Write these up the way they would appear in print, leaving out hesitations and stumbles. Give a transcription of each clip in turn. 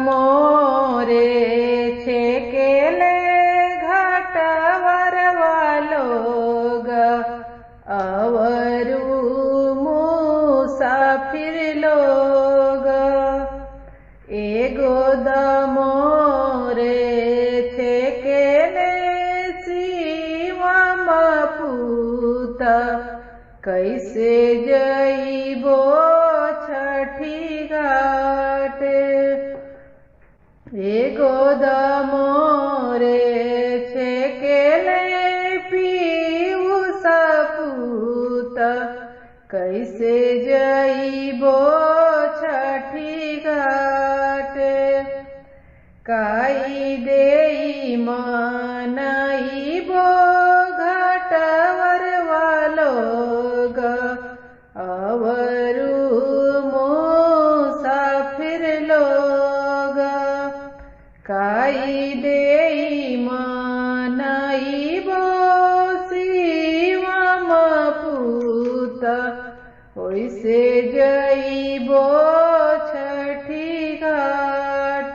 मोरे छेकेले घाटवरवा लोग अवरु मुसाफिर लोग एगो दमोरे छेकेले शिवम पूत कैसे जइबो छठी घाट एगो दमोरे छेकेले पीयूष पूत कैसे जइबो छठी घाट काई देई मनइबो घाटवरवा लोग अवरु मुसाफिर लोग काई देई मनइबो शिवम पूत ओइसे जइबो छठी घाट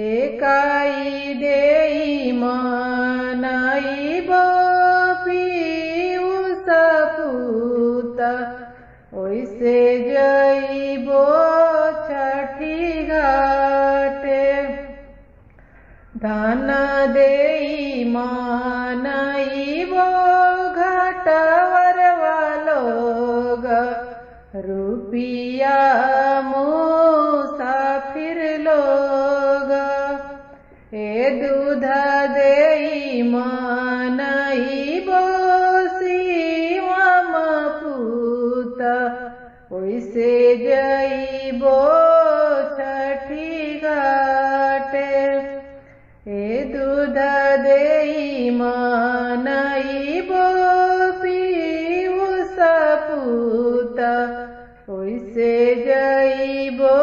एकाई देई मनइबो पीयूष पूत ओइसे जइबो छठी घाट धन देई मनइबो घाटवरवा लोग रुपिया मुसाफिर लोग ए दूध देई मनइबो शिवम पूत ओइसे जइबो छठी घाट ए दूध देई मनइबो पीयूष पूत ओइसे जइबो